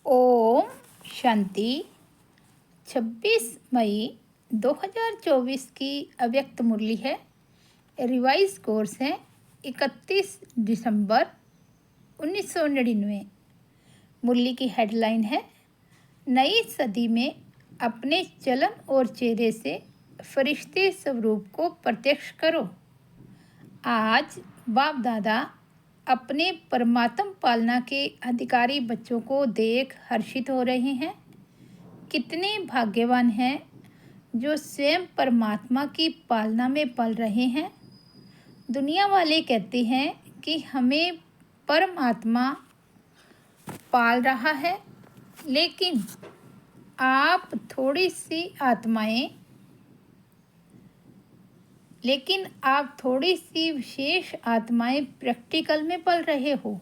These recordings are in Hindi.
ओम शांति। 26 मई 2024 की अव्यक्त मुरली है। रिवाइज कोर्स है 31 दिसंबर 1999। मुरली की हेडलाइन है, नई सदी में अपने चलन और चेहरे से फरिश्ते स्वरूप को प्रत्यक्ष करो। आज बाप दादा अपने परमात्म पालना के अधिकारी बच्चों को देख हर्षित हो रहे हैं। कितने भाग्यवान हैं जो स्वयं परमात्मा की पालना में पल रहे हैं। दुनिया वाले कहते हैं कि हमें परमात्मा पाल रहा है, लेकिन आप थोड़ी सी विशेष आत्माएं प्रैक्टिकल में पल रहे हो।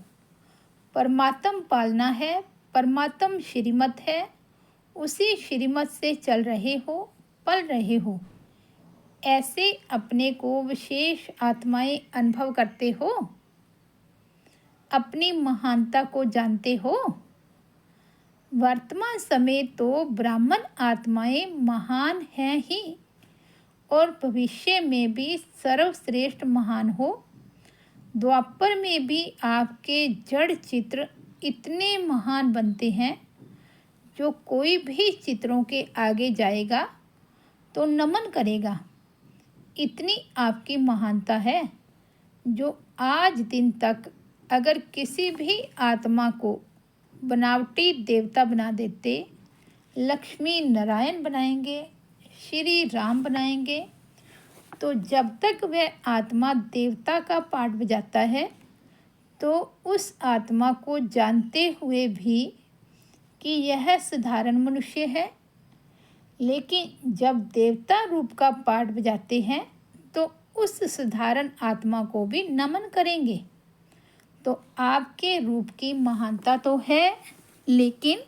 परमात्म पालना है, परमात्म श्रीमत है, उसी श्रीमत से चल रहे हो, पल रहे हो। ऐसे अपने को विशेष आत्माएं अनुभव करते हो, अपनी महानता को जानते हो। वर्तमान समय तो ब्राह्मण आत्माएं महान हैं ही, और भविष्य में भी सर्वश्रेष्ठ महान हो। द्वापर में भी आपके जड़ चित्र इतने महान बनते हैं, जो कोई भी चित्रों के आगे जाएगा तो नमन करेगा। इतनी आपकी महानता है, जो आज दिन तक अगर किसी भी आत्मा को बनावटी देवता बना देते, लक्ष्मी नारायण बनाएंगे, श्री राम बनाएंगे, तो जब तक वह आत्मा देवता का पाठ बजाता है, तो उस आत्मा को जानते हुए भी कि यह साधारण मनुष्य है। लेकिन जब देवता रूप का पाठ बजाते हैं, तो उस साधारण आत्मा को भी नमन करेंगे। तो आपके रूप की महानता तो है, लेकिन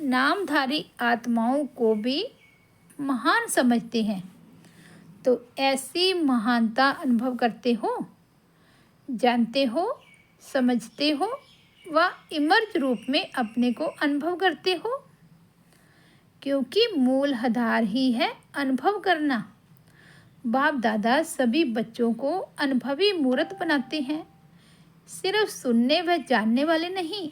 नामधारी आत्माओं को भी महान समझते हैं। तो ऐसी महानता अनुभव करते हो, जानते हो, समझते हो व इमर्ज रूप में अपने को अनुभव करते हो, क्योंकि मूल आधार ही है अनुभव करना। बाप दादा सभी बच्चों को अनुभवी मूर्त बनाते हैं, सिर्फ सुनने व जानने वाले नहीं।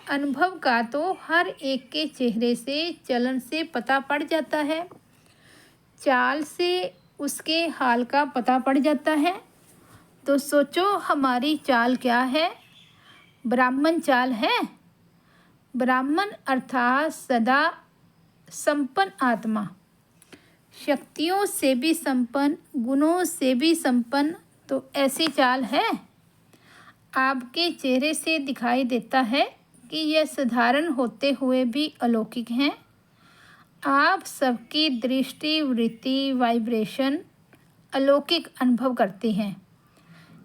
अनुभव का तो हर एक के चेहरे से, चलन से पता पड़ जाता है, चाल से उसके हाल का पता पड़ जाता है। तो सोचो हमारी चाल क्या है? ब्राह्मण चाल है। ब्राह्मण अर्थात सदा संपन्न आत्मा, शक्तियों से भी संपन्न, गुणों से भी संपन्न। तो ऐसी चाल है। आपके चेहरे से दिखाई देता है कि यह साधारण होते हुए भी अलौकिक हैं। आप सबकी दृष्टि, वृत्ति, वाइब्रेशन अलौकिक अनुभव करते हैं।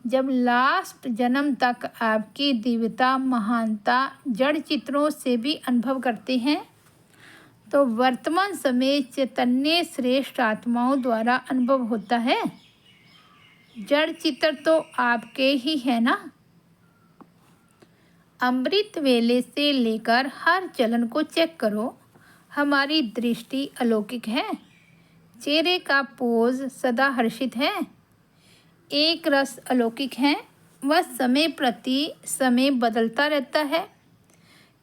जब लास्ट जन्म तक आपकी दिव्यता, महानता जड़ चित्रों से भी अनुभव करते हैं, तो वर्तमान समय चैतन्य श्रेष्ठ आत्माओं द्वारा अनुभव होता है। जड़ चित्र तो आपके ही है ना। अमृत वेले से लेकर हर चलन को चेक करो, हमारी दृष्टि अलौकिक है। चेहरे का पोज सदा हर्षित है। एक रस अलौकिक है, वह समय प्रति समय बदलता रहता है।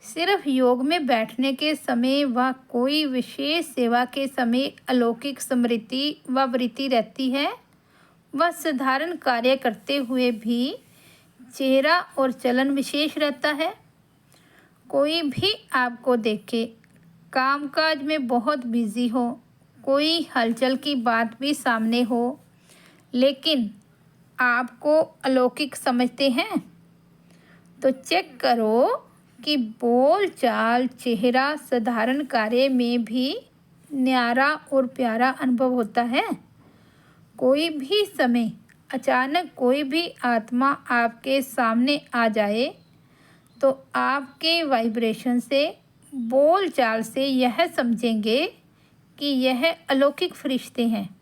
सिर्फ योग में बैठने के समय व कोई विशेष सेवा के समय अलौकिक स्मृति व वृत्ति रहती है। वह साधारण कार्य करते हुए भी चेहरा और चलन विशेष रहता है। कोई भी आपको देखे कामकाज में बहुत बिजी हो, कोई हलचल की बात भी सामने हो, लेकिन आपको अलौकिक समझते हैं, तो चेक करो कि बोल चाल, चेहरा, साधारण कार्य में भी न्यारा और प्यारा अनुभव होता है। कोई भी समय अचानक कोई भी आत्मा आपके सामने आ जाए, तो आपके वाइब्रेशन से, बोल चाल से यह समझेंगे कि यह अलौकिक फरिश्ते हैं।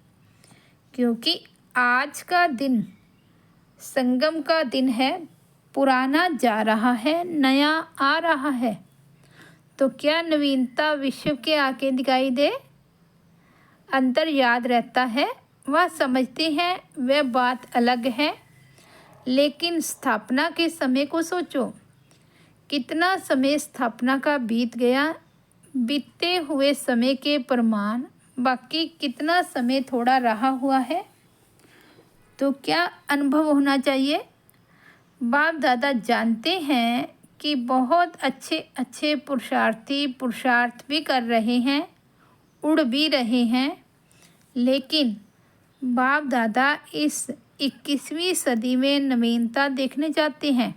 क्योंकि आज का दिन संगम का दिन है। पुराना जा रहा है, नया आ रहा है। तो क्या नवीनता विश्व के आगे दिखाई दे? अंतर याद रहता है, वह समझते हैं, वह बात अलग है। लेकिन स्थापना के समय को सोचो, कितना समय स्थापना का बीत गया। बीते हुए समय के प्रमाण, बाकी कितना समय थोड़ा रहा हुआ है। तो क्या अनुभव होना चाहिए। बाप दादा जानते हैं कि बहुत अच्छे अच्छे पुरुषार्थी पुरुषार्थ भी कर रहे हैं, उड़ भी रहे हैं, लेकिन बाप दादा इस 21वीं सदी में नवीनता देखने चाहते हैं।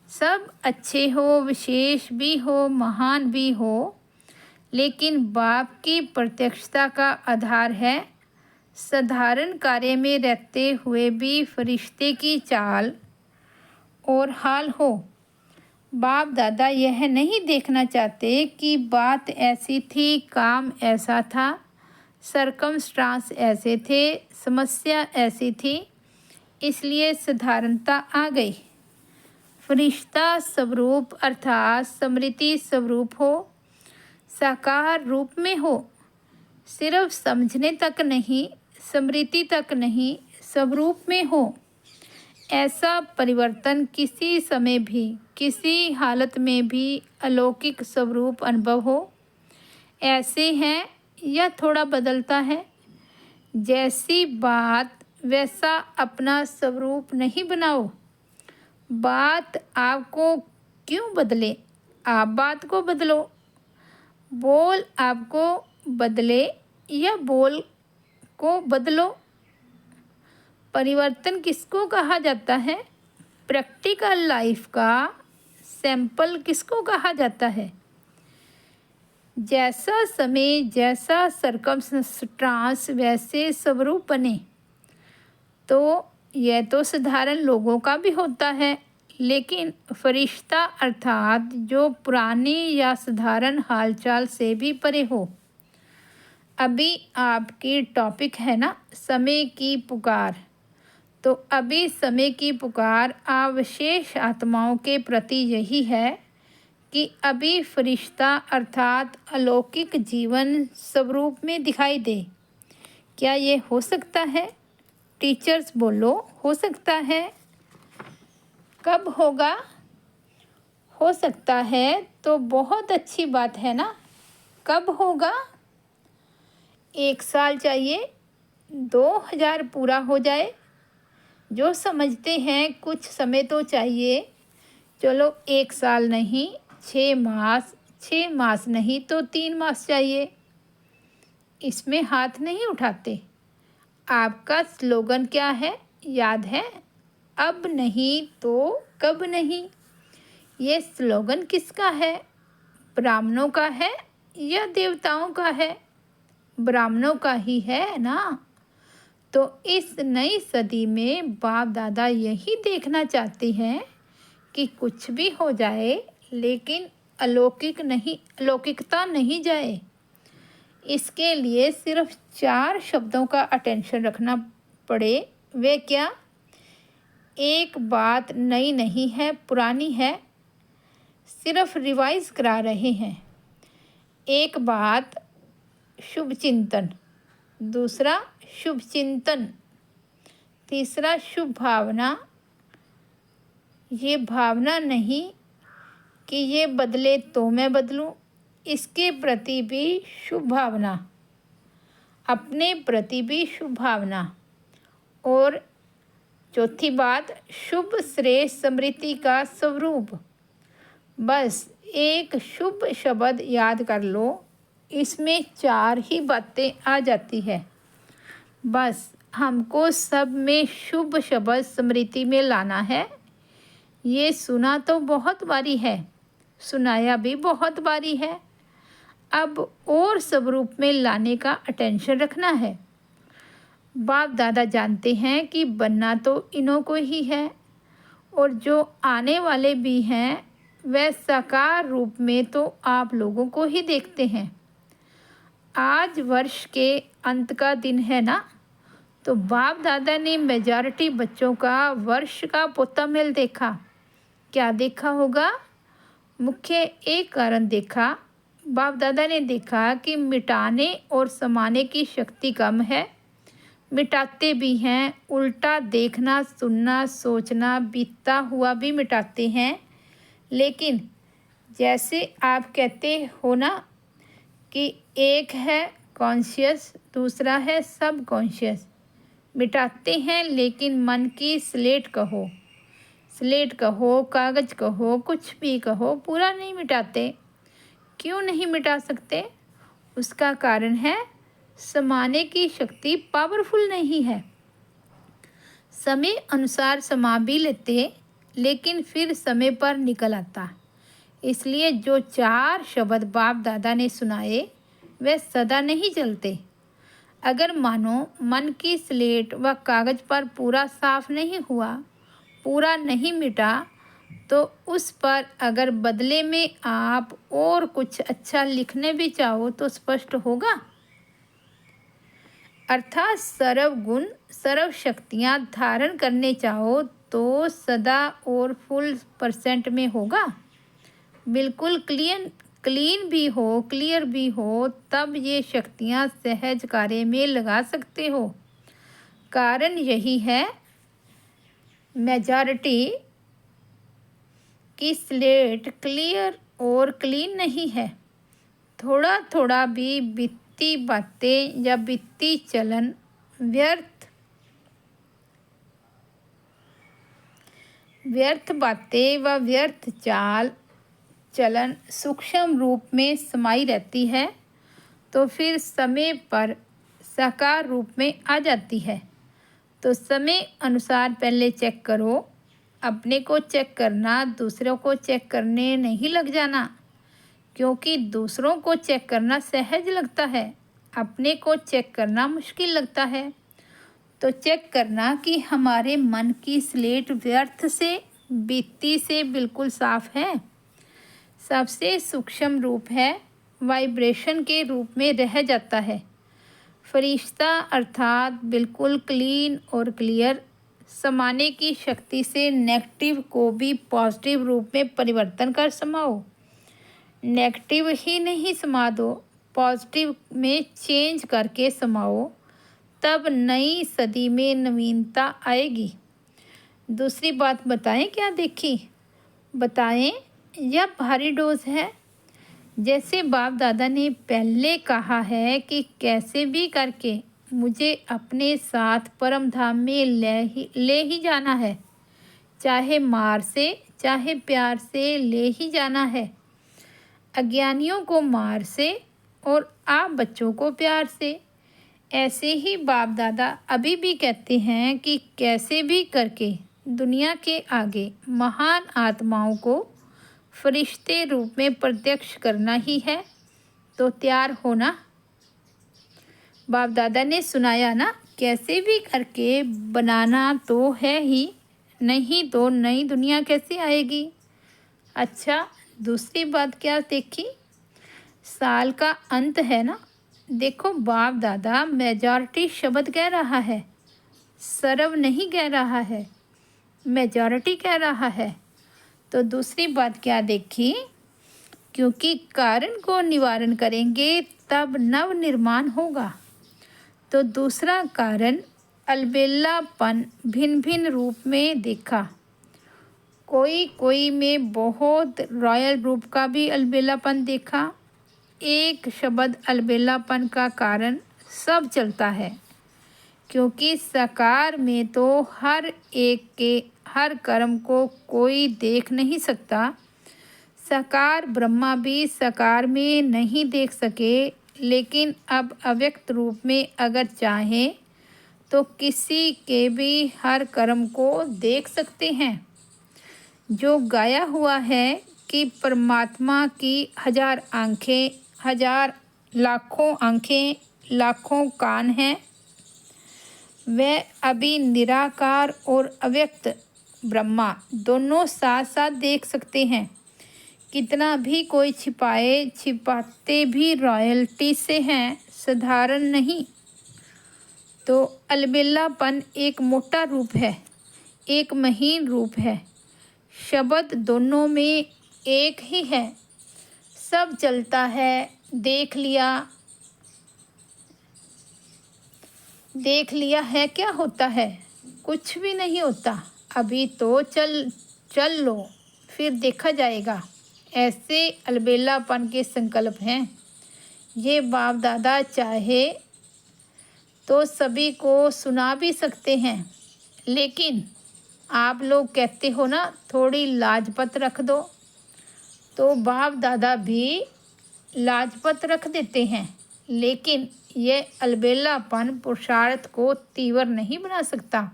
सब अच्छे हो, विशेष भी हो, महान भी हो, लेकिन बाप की प्रत्यक्षता का आधार है साधारण कार्य में रहते हुए भी फरिश्ते की चाल और हाल हो। बाप दादा यह नहीं देखना चाहते कि बात ऐसी थी, काम ऐसा था, सरकमस्टांस ऐसे थे, समस्या ऐसी थी, इसलिए साधारणता आ गई। फरिश्ता स्वरूप अर्थात स्मृति स्वरूप हो, साकार रूप में हो, सिर्फ समझने तक नहीं, स्मृति तक नहीं, स्वरूप में हो। ऐसा परिवर्तन किसी समय भी, किसी हालत में भी अलौकिक स्वरूप अनुभव हो। ऐसे हैं या थोड़ा बदलता है। जैसी बात वैसा अपना स्वरूप नहीं बनाओ। बात आपको क्यों बदले, आप बात को बदलो। बोल आपको बदले या बोल को बदलो। परिवर्तन किसको कहा जाता है। प्रैक्टिकल लाइफ का सैंपल किसको कहा जाता है। जैसा समय, जैसा सरकमस्टांस, वैसे स्वरूप बने। तो यह तो साधारण लोगों का भी होता है, लेकिन फरिश्ता अर्थात जो पुरानी या साधारण हालचाल से भी परे हो। अभी आपकी टॉपिक है ना समय की पुकार। तो अभी समय की पुकार अवशेष आत्माओं के प्रति यही है कि अभी फरिश्ता अर्थात अलौकिक जीवन स्वरूप में दिखाई दे। क्या ये हो सकता है। टीचर्स बोलो, हो सकता है। कब होगा। हो सकता है तो बहुत अच्छी बात है ना। कब होगा। 1 साल चाहिए, 2000 पूरा हो जाए। जो समझते हैं कुछ समय तो चाहिए। चलो 1 साल नहीं, 6 मास, 6 मास नहीं तो 3 मास चाहिए। इसमें हाथ नहीं उठाते। आपका स्लोगन क्या है, याद है। अब नहीं तो कब नहीं। ये स्लोगन किसका है। ब्राह्मणों का है या देवताओं का है। ब्राह्मणों का ही है ना। तो इस नई सदी में बाप दादा यही देखना चाहते हैं कि कुछ भी हो जाए, लेकिन अलौकिकता नहीं जाए। इसके लिए सिर्फ 4 शब्दों का अटेंशन रखना पड़े। वे क्या। एक बात नई नहीं है, पुरानी है, सिर्फ रिवाइज करा रहे हैं। एक बात शुभ चिंतन, दूसरा शुभ चिंतन, तीसरा शुभ भावना। ये भावना नहीं कि ये बदले तो मैं बदलूं, इसके प्रति भी शुभ भावना, अपने प्रति भी शुभ भावना। और चौथी बात शुभ श्रेष्ठ स्मृति का स्वरूप। बस एक शुभ शब्द याद कर लो, इसमें 4 ही बातें आ जाती है। बस हमको सब में शुभ शब्द स्मृति में लाना है। ये सुना तो बहुत बारी है, सुनाया भी बहुत बारी है। अब और स्वरूप में लाने का अटेंशन रखना है। बाप दादा जानते हैं कि बनना तो इन्हों को ही है, और जो आने वाले भी हैं वह साकार रूप में तो आप लोगों को ही देखते हैं। आज वर्ष के अंत का दिन है ना, तो बाप दादा ने मेजॉरिटी बच्चों का वर्ष का पोता मेल देखा। क्या देखा होगा। मुख्य एक कारण देखा, बाप दादा ने देखा कि मिटाने और समाने की शक्ति कम है। मिटाते भी हैं, उल्टा देखना, सुनना, सोचना, बीतता हुआ भी मिटाते हैं। लेकिन जैसे आप कहते हो ना कि एक है कॉन्शियस, दूसरा है सब कॉन्शियस। मिटाते हैं लेकिन मन की स्लेट कहो, कागज़ कहो, कुछ भी कहो, पूरा नहीं मिटाते। क्यों नहीं मिटा सकते? उसका कारण है समाने की शक्ति पावरफुल नहीं है। समय अनुसार समा भी लेते, लेकिन फिर समय पर निकल आता। इसलिए जो 4 शब्द बाप दादा ने सुनाए वे सदा नहीं चलते। अगर मानो मन की स्लेट व कागज़ पर पूरा साफ नहीं हुआ, पूरा नहीं मिटा, तो उस पर अगर बदले में आप और कुछ अच्छा लिखने भी चाहो तो स्पष्ट होगा। अर्थात सर्व गुण, सर्व शक्तियाँ धारण करने चाहो तो सदा और फुल % में होगा। बिल्कुल क्लीन भी हो, क्लियर भी हो, तब ये शक्तियाँ सहज कार्य में लगा सकते हो। कारण यही है मेजॉरिटी की स्लेट क्लियर और क्लीन नहीं है। थोड़ा थोड़ा भी बीती बातें या बीती चलन व्यर्थ बातें व व्यर्थ चाल चलन सूक्ष्म रूप में समाई रहती है, तो फिर समय पर साकार रूप में आ जाती है। तो समय अनुसार पहले चेक करो। अपने को चेक करना, दूसरों को चेक करने नहीं लग जाना, क्योंकि दूसरों को चेक करना सहज लगता है, अपने को चेक करना मुश्किल लगता है। तो चेक करना कि हमारे मन की स्लेट व्यर्थ से, बीती से बिल्कुल साफ है। सबसे सूक्ष्म रूप है, वाइब्रेशन के रूप में रह जाता है। फरिश्ता अर्थात बिल्कुल क्लीन और क्लियर। समाने की शक्ति से नेगेटिव को भी पॉजिटिव रूप में परिवर्तन कर समाओ। नेगेटिव ही नहीं समा दो, पॉजिटिव में चेंज करके समाओ, तब नई सदी में नवीनता आएगी। दूसरी बात बताएं क्या देखी? बताएं, यह भारी डोज है। जैसे बाप दादा ने पहले कहा है कि कैसे भी करके मुझे अपने साथ परम धाम में ले ही जाना है, चाहे मार से चाहे प्यार से ले ही जाना है। अज्ञानियों को मार से और आप बच्चों को प्यार से। ऐसे ही बाप दादा अभी भी कहते हैं कि कैसे भी करके दुनिया के आगे महान आत्माओं को फरिश्ते रूप में प्रत्यक्ष करना ही है। तो तैयार होना। बाप दादा ने सुनाया ना, कैसे भी करके बनाना तो है ही, नहीं तो नई दुनिया कैसे आएगी। अच्छा, दूसरी बात क्या देखी? साल का अंत है ना। देखो, बाप दादा मेजॉरिटी शब्द कह रहा है, सर्व नहीं कह रहा है, मेजॉरिटी कह रहा है। तो दूसरी बात क्या देखी? क्योंकि कारण को निवारण करेंगे तब नव निर्माण होगा। तो दूसरा कारण अलबेलापन भिन्न भिन्न रूप में देखा। कोई में बहुत रॉयल रूप का भी अलबेलापन देखा। एक शब्द अलबेलापन का कारण सब चलता है, क्योंकि साकार में तो हर एक के हर कर्म को कोई देख नहीं सकता। साकार ब्रह्मा भी साकार में नहीं देख सके, लेकिन अब अव्यक्त रूप में अगर चाहें तो किसी के भी हर कर्म को देख सकते हैं। जो गाया हुआ है कि परमात्मा की 1000 आँखें, 1000 लाखों आँखें, लाखों कान हैं, वह अभी निराकार और अव्यक्त ब्रह्मा दोनों साथ साथ देख सकते हैं। कितना भी कोई छिपाते भी रॉयल्टी से हैं, साधारण नहीं। तो अलबेलापन एक मोटा रूप है, एक महीन रूप है। शब्द दोनों में एक ही है। सब चलता है, देख लिया है क्या होता है? कुछ भी नहीं होता। अभी तो चल चल लो, फिर देखा जाएगा। ऐसे अलबेलापन के संकल्प हैं। ये बाप दादा चाहे तो सभी को सुना भी सकते हैं, लेकिन आप लोग कहते हो ना थोड़ी लाजपत रख दो, तो बाप दादा भी लाजपत रख देते हैं। लेकिन यह अलबेलापन पुरुषार्थ को तीव्र नहीं बना सकता,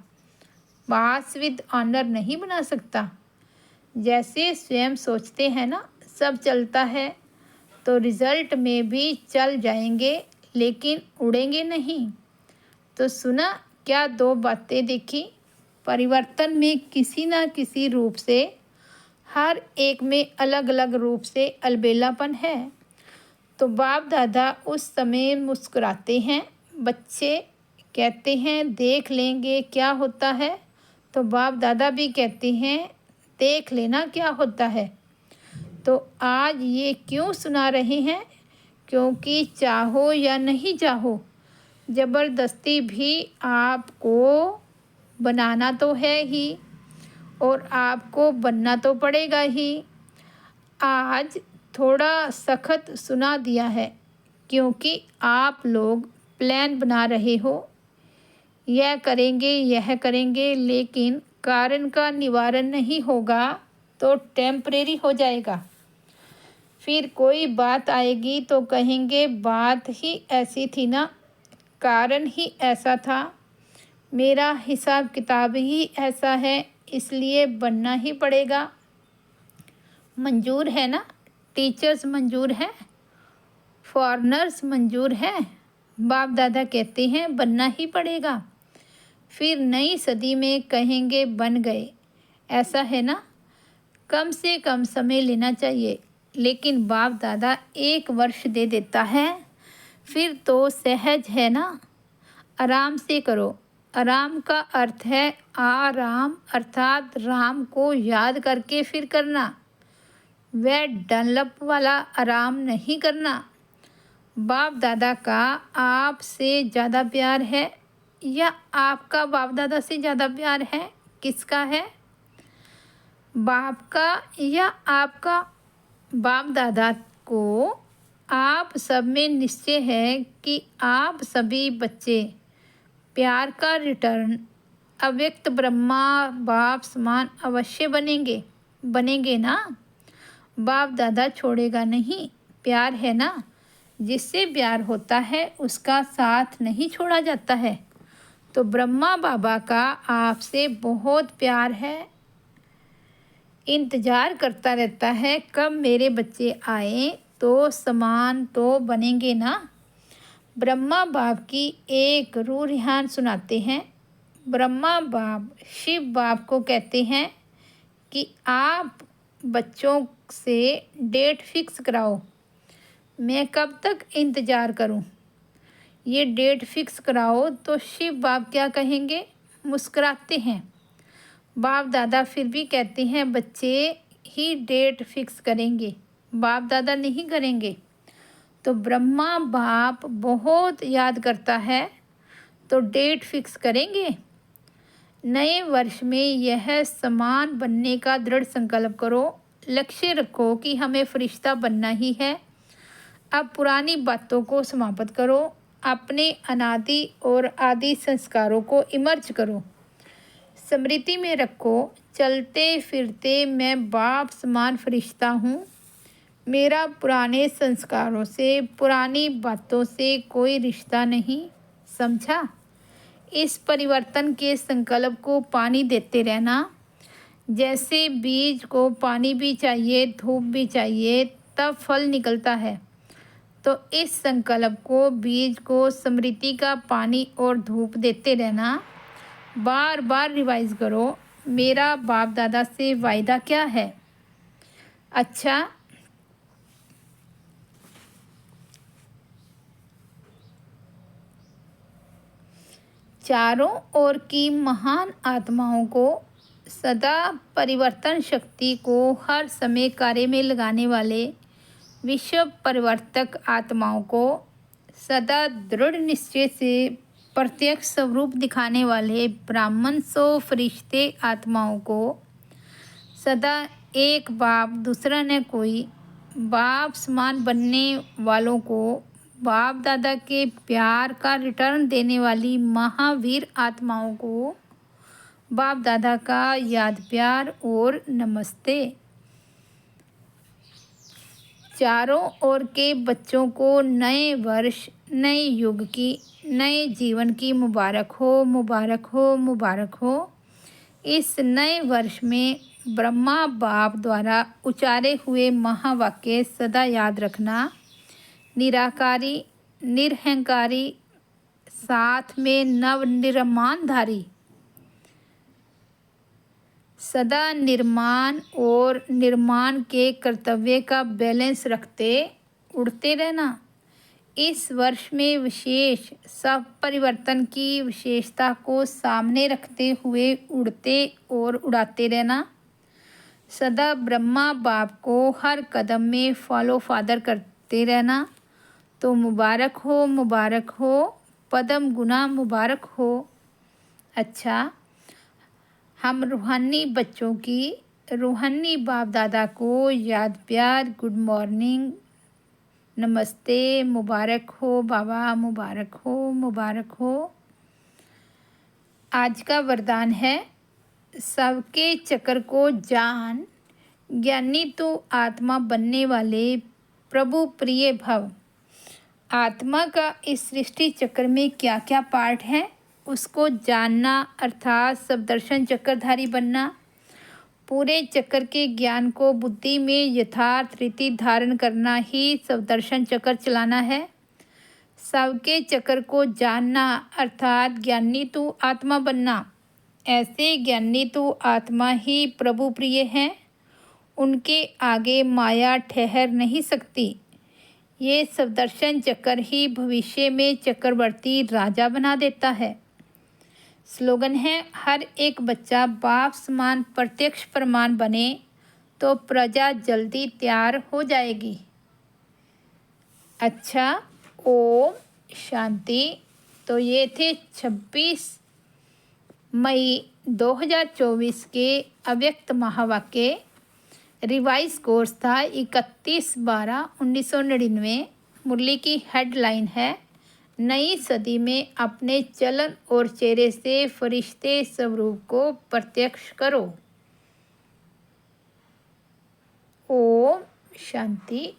पास विद ऑनर नहीं बना सकता। जैसे स्वयं सोचते हैं ना सब चलता है, तो रिजल्ट में भी चल जाएंगे, लेकिन उड़ेंगे नहीं। तो सुना क्या दो बातें देखी? परिवर्तन में किसी न किसी रूप से, हर एक में अलग अलग रूप से अलबेलापन है। तो बाप दादा उस समय मुस्कुराते हैं। बच्चे कहते हैं देख लेंगे क्या होता है, तो बाप दादा भी कहते हैं देख लेना क्या होता है। तो आज ये क्यों सुना रहे हैं? क्योंकि चाहो या नहीं चाहो, ज़बरदस्ती भी आपको बनाना तो है ही, और आपको बनना तो पड़ेगा ही। आज थोड़ा सख्त सुना दिया है, क्योंकि आप लोग प्लान बना रहे हो, यह करेंगे, लेकिन कारण का निवारण नहीं होगा तो टेम्परेरी हो जाएगा। फिर कोई बात आएगी तो कहेंगे बात ही ऐसी थी ना, कारण ही ऐसा था, मेरा हिसाब किताब ही ऐसा है, इसलिए बनना ही पड़ेगा। मंजूर है ना? टीचर्स मंजूर है, फॉरेनर्स मंजूर है। बाप दादा कहते हैं बनना ही पड़ेगा। फिर नई सदी में कहेंगे बन गए, ऐसा है ना? कम से कम समय लेना चाहिए, लेकिन बाप दादा 1 वर्ष दे देता है, फिर तो सहज है ना। आराम से करो। आराम का अर्थ है आराम, अर्थात राम को याद करके फिर करना। वह डनलप वाला आराम नहीं करना। बाप दादा का आपसे ज़्यादा प्यार है या आपका बाप दादा से ज़्यादा प्यार है? किसका है? बाप का या आपका? बाप दादा को आप सब में निश्चय है कि आप सभी बच्चे प्यार का रिटर्न अव्यक्त ब्रह्मा बाप समान अवश्य बनेंगे ना। बाप दादा छोड़ेगा नहीं। प्यार है ना, जिससे प्यार होता है उसका साथ नहीं छोड़ा जाता है। तो ब्रह्मा बाबा का आपसे बहुत प्यार है, इंतज़ार करता रहता है कब मेरे बच्चे आए तो समान तो बनेंगे ना। ब्रह्मा बाप की एक रूह रिहान सुनाते हैं। ब्रह्मा बाप शिव बाप को कहते हैं कि आप बच्चों से डेट फिक्स कराओ, मैं कब तक इंतज़ार करूं? ये डेट फिक्स कराओ। तो शिव बाप क्या कहेंगे? मुस्कुराते हैं। बाप दादा फिर भी कहते हैं बच्चे ही डेट फिक्स करेंगे, बाप दादा नहीं करेंगे। तो ब्रह्मा बाप बहुत याद करता है, तो डेट फिक्स करेंगे। नए वर्ष में यह समान बनने का दृढ़ संकल्प करो। लक्ष्य रखो कि हमें फरिश्ता बनना ही है। अब पुरानी बातों को समाप्त करो, अपने अनादि और आदि संस्कारों को इमर्ज करो, स्मृति में रखो। चलते फिरते मैं बाप समान फरिश्ता हूँ। मेरा पुराने संस्कारों से, पुरानी बातों से कोई रिश्ता नहीं। समझा? इस परिवर्तन के संकल्प को पानी देते रहना। जैसे बीज को पानी भी चाहिए, धूप भी चाहिए, तब फल निकलता है। तो इस संकल्प को, बीज को स्मृति का पानी और धूप देते रहना। बार बार रिवाइज करो, मेरा बाप दादा से वायदा क्या है? अच्छा, चारों ओर की महान आत्माओं को सदा परिवर्तन शक्ति को हर समय कार्य में लगाने वाले विश्व परिवर्तक आत्माओं को, सदा दृढ़ निश्चय से प्रत्यक्ष स्वरूप दिखाने वाले ब्राह्मण सो फरिश्ते आत्माओं को, सदा एक बाप दूसरा न कोई बाप समान बनने वालों को, बाप दादा के प्यार का रिटर्न देने वाली महावीर आत्माओं को बाप दादा का याद प्यार और नमस्ते। चारों ओर के बच्चों को नए वर्ष, नए युग की, नए जीवन की मुबारक हो, मुबारक हो, मुबारक हो। इस नए वर्ष में ब्रह्मा बाप द्वारा उचारे हुए महावाक्य सदा याद रखना। निराकारी, निरहंकारी, साथ में नवनिर्माणधारी, सदा निर्माण और निर्माण के कर्तव्य का बैलेंस रखते उड़ते रहना। इस वर्ष में विशेष सब परिवर्तन की विशेषता को सामने रखते हुए उड़ते और उड़ाते रहना। सदा ब्रह्मा बाप को हर कदम में फॉलो फादर करते रहना। तो मुबारक हो, मुबारक हो, पदम गुना मुबारक हो। अच्छा, हम रूहानी बच्चों की रूहानी बाप दादा को याद प्यार, गुड मॉर्निंग, नमस्ते, मुबारक हो बाबा, मुबारक हो, मुबारक हो। आज का वरदान है, सबके चक्र को जान, ज्ञानी तो आत्मा बनने वाले प्रभु प्रिय भव। आत्मा का इस सृष्टि चक्र में क्या क्या पार्ट है उसको जानना, अर्थात सबदर्शन चक्रधारी बनना। पूरे चक्र के ज्ञान को बुद्धि में यथार्थ रीति धारण करना ही सबदर्शन चक्र चलाना है। सबके चक्र को जानना अर्थात ज्ञानी तू आत्मा बनना। ऐसे ज्ञानी तू आत्मा ही प्रभु प्रिय हैं, उनके आगे माया ठहर नहीं सकती। ये सबदर्शन चक्र ही भविष्य में चक्रवर्ती राजा बना देता है। स्लोगन है, हर एक बच्चा बाप समान प्रत्यक्ष प्रमाण बने तो प्रजा जल्दी तैयार हो जाएगी। अच्छा, ओम शांति। तो ये थे 26 मई 2024 के अव्यक्त महावाक्य। रिवाइज कोर्स था 31/12/1999। मुरली की हेडलाइन है, नई सदी में अपने चलन और चेहरे से फरिश्ते स्वरूप को प्रत्यक्ष करो। ओम शांति।